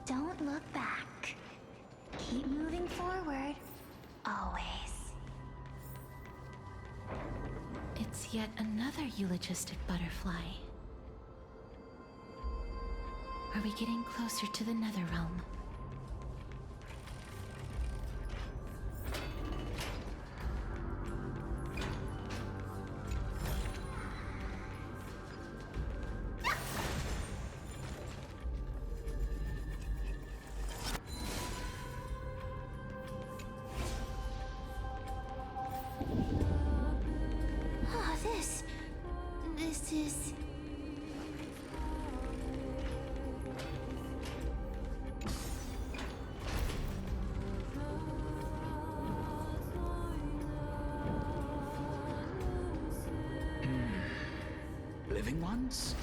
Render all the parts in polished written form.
Don't look back. Keep moving forward. Always. It's yet another eulogistic butterfly. Are we getting closer to the Netherrealm? This is... Living ones?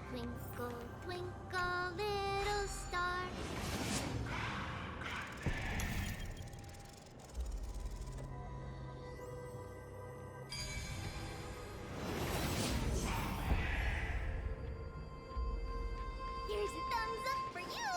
Twinkle, twinkle, little star. Here's a thumbs up for you!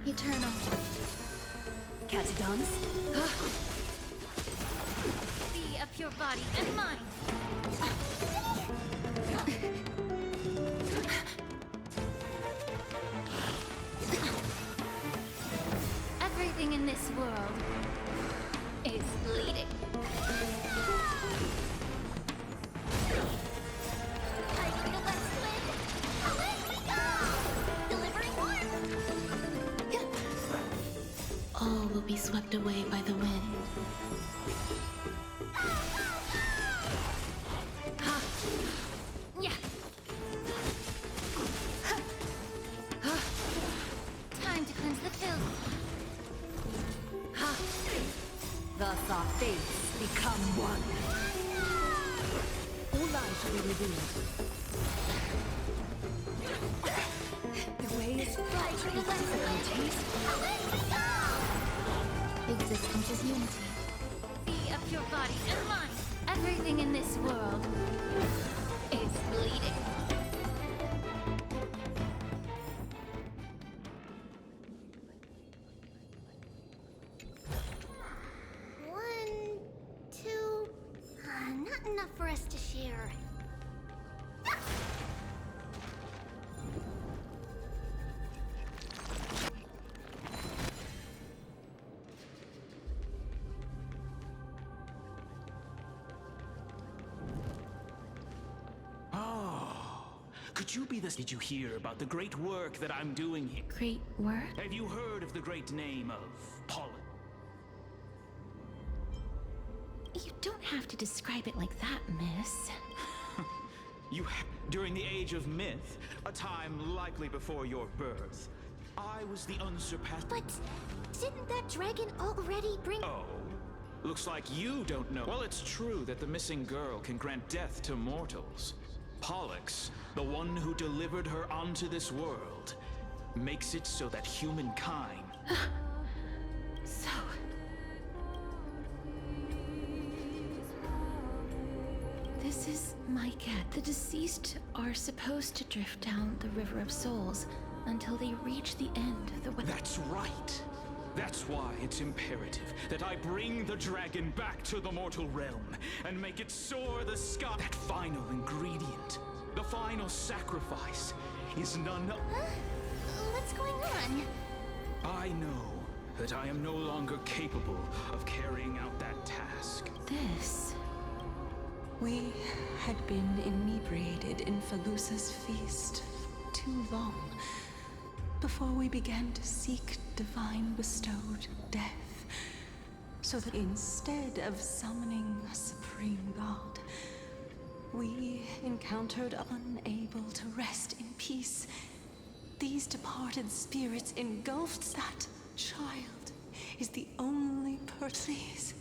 Eternal. Catagons? Be of your body and mind. Everything in this world is bleeding. Fighting the west wind! Away we go! Delivering warmth! All will be swept away by the wind. Ha! Yeah! Time to cleanse the filth. Ha! Thus our fates become one. Oh light will be revealed. The way is bright and taste. Existence is unity. Be of your body and mind. Everything in this world is bleeding. One, two, not enough for us to share. Could you be the... Did you hear about the great work that I'm doing here? Great work? Have you heard of the great name of Pollux? You don't have to describe it like that, miss. During the age of myth, a time likely before your birth, I was the unsurpassed... But didn't that dragon already bring... Oh, looks like you don't know. Well, it's true that the missing girl can grant death to mortals. Pollux, the one who delivered her onto this world, makes it so that humankind... So... This is my cat. The deceased are supposed to drift down the River of Souls until they reach the end of the way. That's right. That's why it's imperative that I bring the dragon back to the mortal realm and make it soar the sky. That final ingredient, the final sacrifice, is none... What's going on? I know that I am no longer capable of carrying out that task. This... We had been inebriated in Falusa's feast too long before we began to seek divine bestowed death, so that instead of summoning a supreme god, we encountered unable to rest in peace. These departed spirits engulfed that child is the only Please,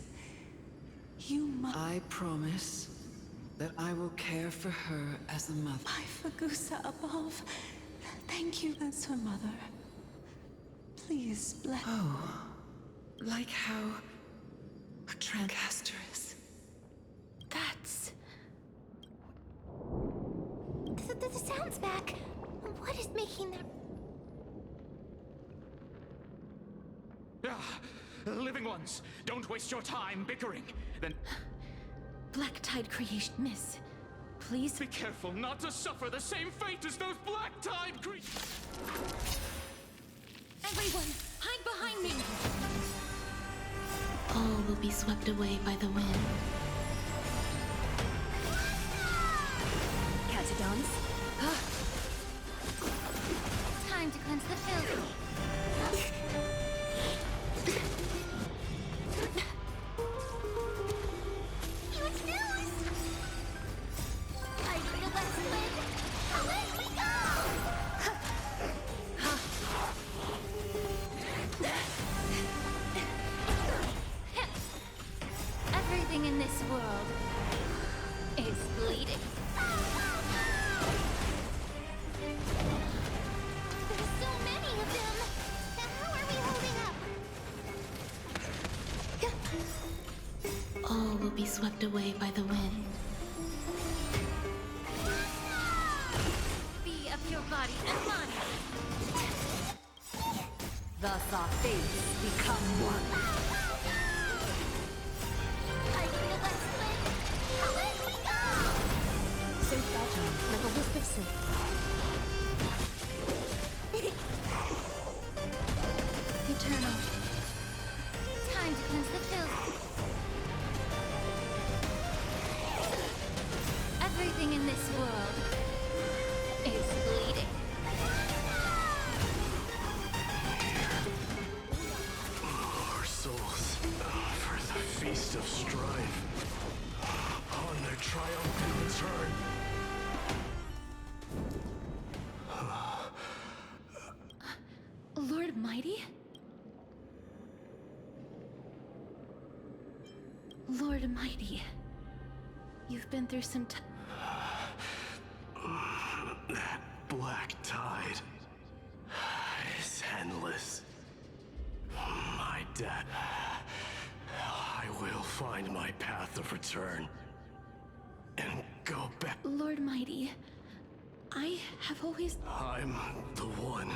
you must... I promise that I will care for her as a mother. My Fagusa above, thank you as her mother. Please bless... Oh, like how a transcaster is. That's... The sound's back. What is making that... Living ones, don't waste your time bickering. Then Black Tide creation, miss. Please... be careful not to suffer the same fate as those Black Tide creatures. Everyone, hide behind me! All will be swept away by the wind. Catadons? Time to cleanse the filth. Huge news! Hide in the west wind! Away we go! Everything in this world is bleeding. There's so many of them! How are we holding up? All will be swept away by the wind. Be of your body and mind. Thus our fates become one. Hide in the west wind! Away we go! Safe battle, like a wisp of silk. Eternal. Time to cleanse the filth. Everything in this world is bleeding. Our souls for the feast of strife on their triumphant return. Lord Mighty? Lord Mighty, you've been through some time. That black tide is endless. My dad. I will find my path of return and go back. Lord Mighty, I have always... I'm the one.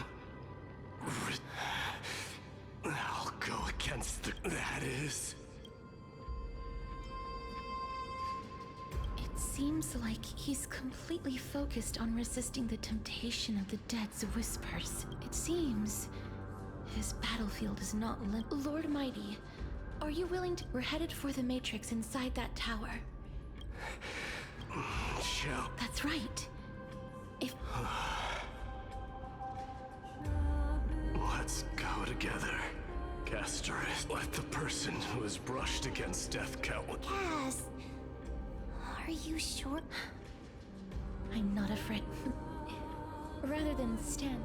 I'll go against the... That is... It seems like he's completely focused on resisting the temptation of the dead's whispers. It seems his battlefield is not Lord Mighty, are you willing to... We're headed for the Matrix inside that tower. Shall... That's right. If... Let's go together. Casterus, let the person who has brushed against death count. Cass, are you sure? I'm not afraid. Rather than stand...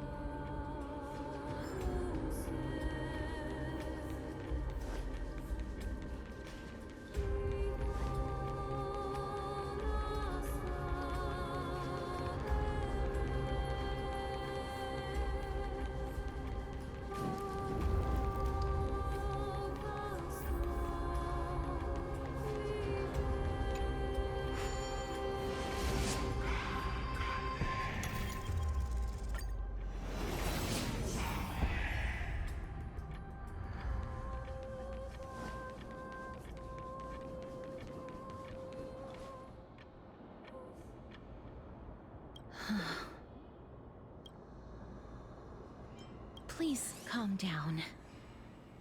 Please calm down.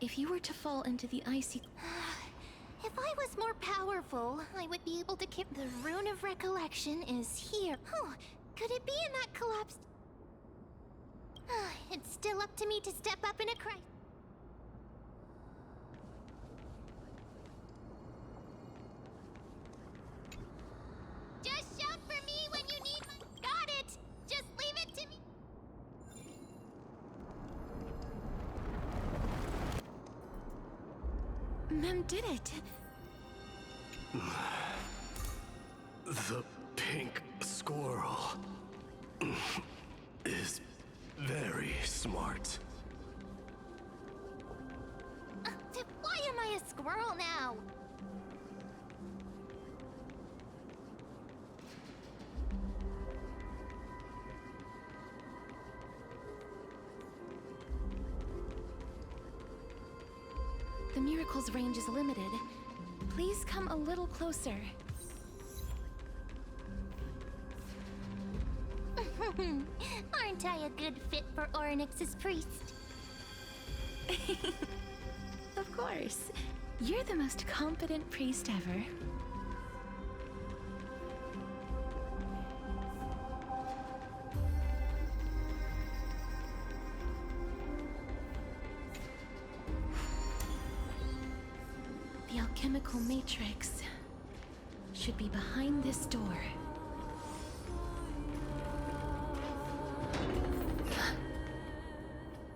If you were to fall into the icy... If I was more powerful, I would be able to keep... The Rune of Recollection is here. Oh, could it be in that collapsed... It's still up to me to step up in a crisis. Just shout for me when you need my... Got it! Just leave it to me. Mem did it. The pink squirrel is very smart. Why am I a squirrel now? The miracle's range is limited. Please come a little closer. Aren't I a good fit for Ornyx's priest? Of course. You're the most competent priest ever. The alchemical matrix should be behind this door.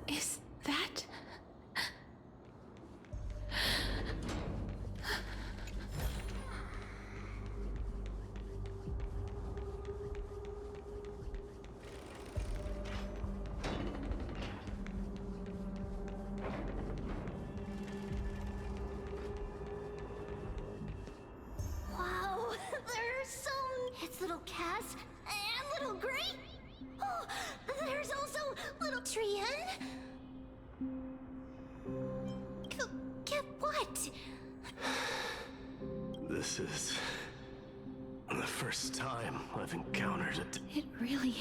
Is that... Wow, there's so... It's little Cass and little Gray. Oh, there's also little Trian. Get what? This is the first time I've encountered it. It really...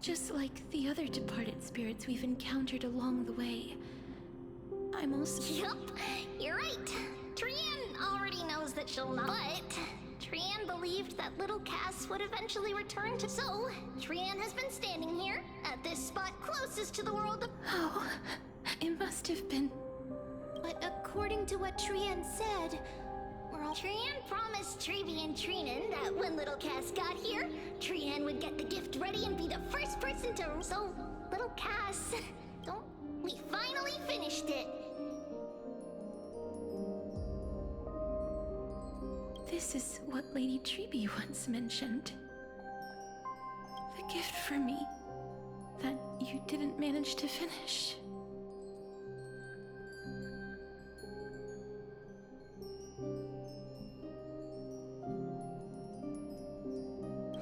Just like the other departed spirits we've encountered along the way. I'm also... Yup, you're right. Trian already knows that she'll not. But Trian believed that little Cass would eventually return to... So, Trian has been standing here, at this spot closest to the world of... Oh, it must have been... But according to what Trian said, Trian promised Trevi and Trinan that when little Cass got here, Trian would get the gift ready and be the first person to... So, little Cass, we finally finished it. This is what Lady Treeby once mentioned. a gift for me that you didn't manage to finish.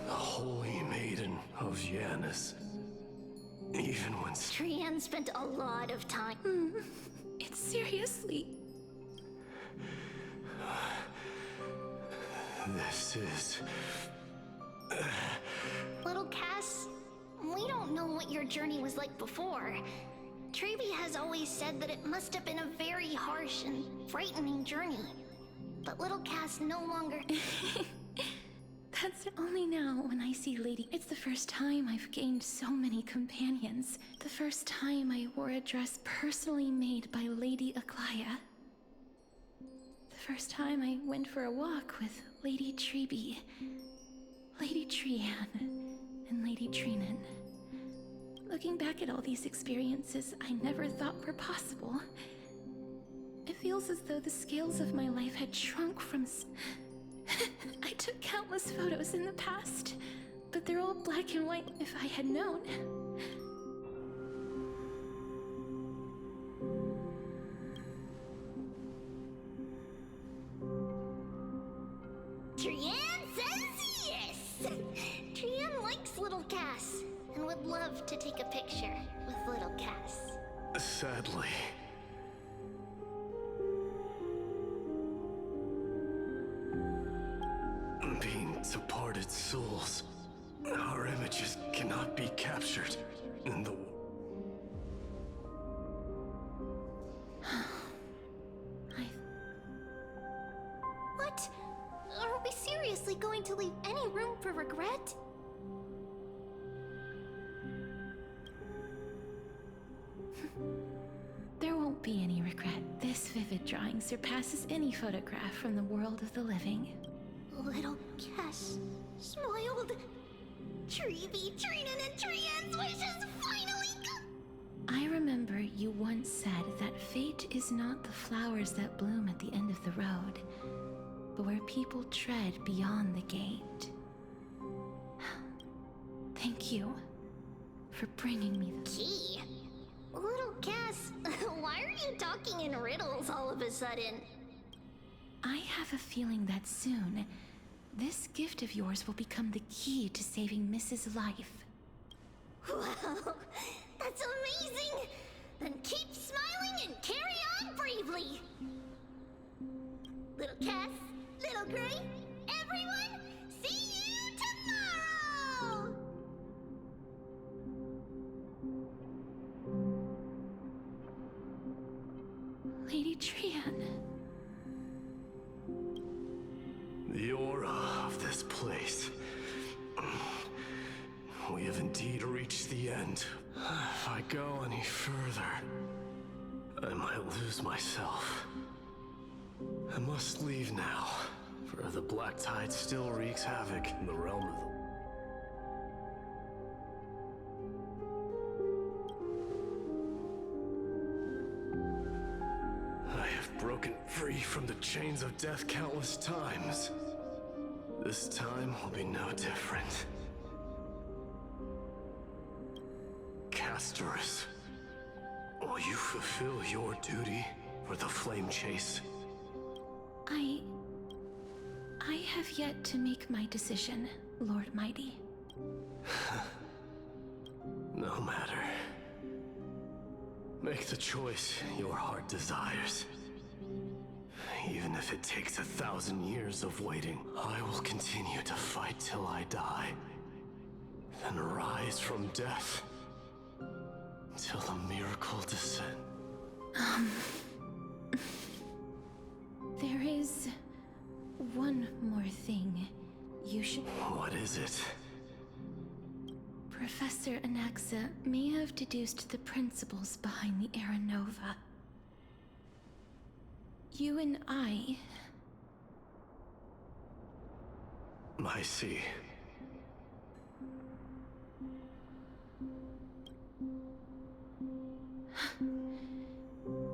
The Holy Maiden of Janus. Even when... Trian spent a lot of time. It's seriously... This is... Little Cass, we don't know what your journey was like before. Trevi has always said that it must have been a very harsh and frightening journey. But little Cass no longer... That's only now when I see Lady... It's the first time I've gained so many companions. The first time I wore a dress personally made by Lady Aglaia. The first time I went for a walk with Lady Trebi, Lady Trian, and Lady Trinan. Looking back at all these experiences I never thought were possible, it feels as though the scales of my life had shrunk from... I took countless photos in the past, but they're all black and white. If I had known... Trian says yes! Trian likes little Cass and would love to take a picture with little Cass. Sadly... being departed souls, our images cannot be captured in the... What? Are we seriously going to leave any room for regret? There won't be any regret. This vivid drawing surpasses any photograph from the world of the living. Little Cass smiled. Trevi, Trinan, and Trian's wishes finally come. I remember you once said that fate is not the flowers that bloom at the end of the road, but where people tread beyond the gate. Thank you for bringing me the Key? Little Cass, why are you talking in riddles all of a sudden? I have a feeling that soon, this gift of yours will become the key to saving Mrs. Life. Wow, that's amazing! Then keep smiling and carry on bravely! Little Cass, Little Gray, everyone, see you tomorrow! Lady Trian. The aura of this place. We have indeed reached the end. If I go any further, I might lose myself. I must leave now, for the black tide still wreaks havoc in the realm of the... I have broken free from the chains of death countless times. This time will be no different. Castorus, will you fulfill your duty for the flame chase? I have yet to make my decision, Lord Mighty. No matter. Make the choice your heart desires. Even if it takes 1,000 years of waiting, I will continue to fight till I die. Then rise from death till the miracle descend. There is one more thing you should... What is it? Professor Anaxa may have deduced the principles behind the Era Nova. You and I... I see.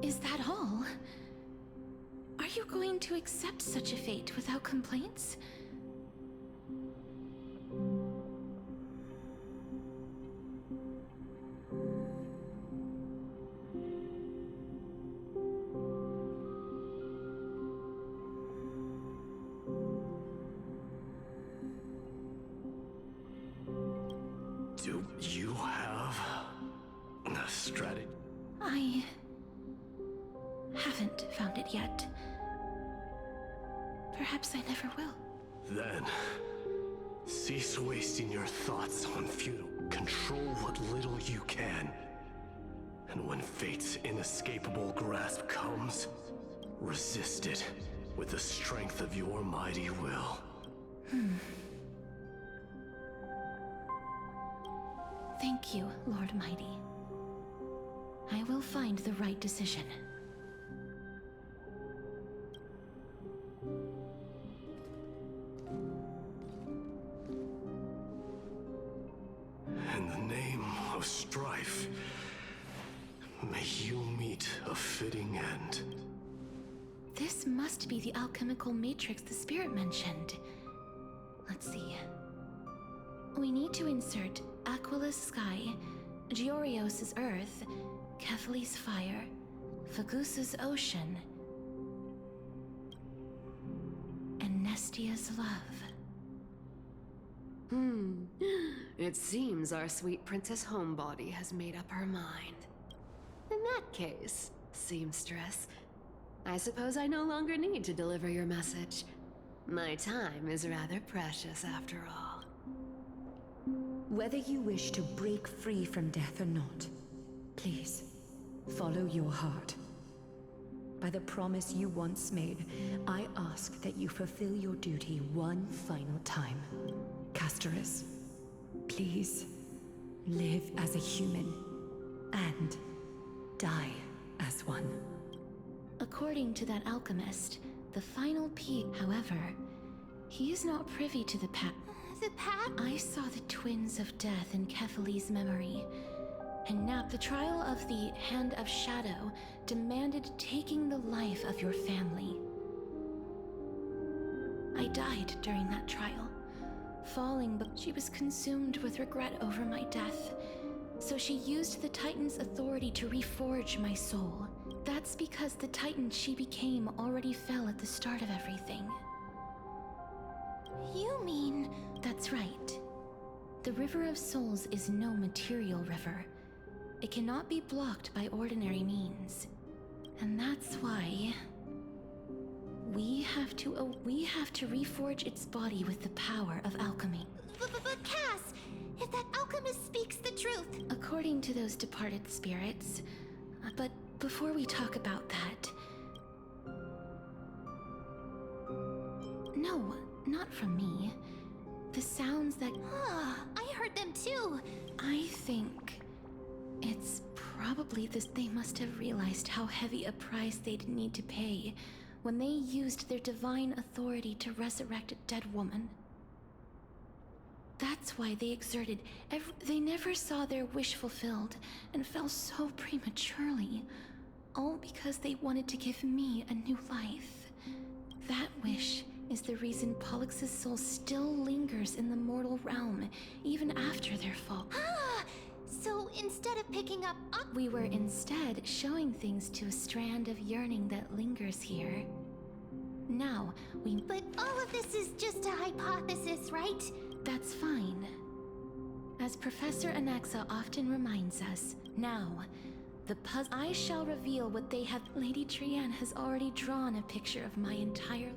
Is that all? Are you going to accept such a fate without complaints? Do you have a strategy? I haven't found it yet. Perhaps I never will. Then, cease wasting your thoughts on futile. Control what little you can. And when fate's inescapable grasp comes, resist it with the strength of your mighty will. Thank you, Lord Mighty. I will find the right decision. In the name of strife, may you meet a fitting end. This must be the alchemical matrix the spirit mentioned. Let's see. We need to insert Aquila's sky, Georios' earth, Kephali's fire, Fagusa's ocean, and Nestia's love. It seems our sweet Princess Homebody has made up her mind. In that case, seamstress, I suppose I no longer need to deliver your message. My time is rather precious after all. Whether you wish to break free from death or not, please, follow your heart. By the promise you once made, I ask that you fulfill your duty one final time. Castorus, please, live as a human, and die as one. According to that alchemist, the final piece, however, he is not privy to the pact. The pact? I saw the twins of death in Kephali's memory, and now the trial of the Hand of Shadow demanded taking the life of your family. I died during that trial, falling, but she was consumed with regret over my death. So she used the Titan's authority to reforge my soul. That's because the Titan she became already fell at the start of everything. You mean... That's right. The River of Souls is no material river. It cannot be blocked by ordinary means. And that's why... We have to reforge its body with the power of alchemy. But Cass, if that alchemist speaks the truth... According to those departed spirits. But before we talk about that... No, not from me. The sounds that... I heard them too. I think... It's probably this. They must have realized how heavy a price they'd need to pay when they used their divine authority to resurrect a dead woman. That's why they exerted they never saw their wish fulfilled and fell so prematurely. All because they wanted to give me a new life. That wish is the reason Pollux's soul still lingers in the mortal realm, even after their fall. So instead of picking up... We were instead showing things to a strand of yearning that lingers here. Now, we... But all of this is just a hypothesis, right? That's fine. As Professor Anaxa often reminds us, now, the puzzle... I shall reveal what they have... Lady Trienne has already drawn a picture of my entire...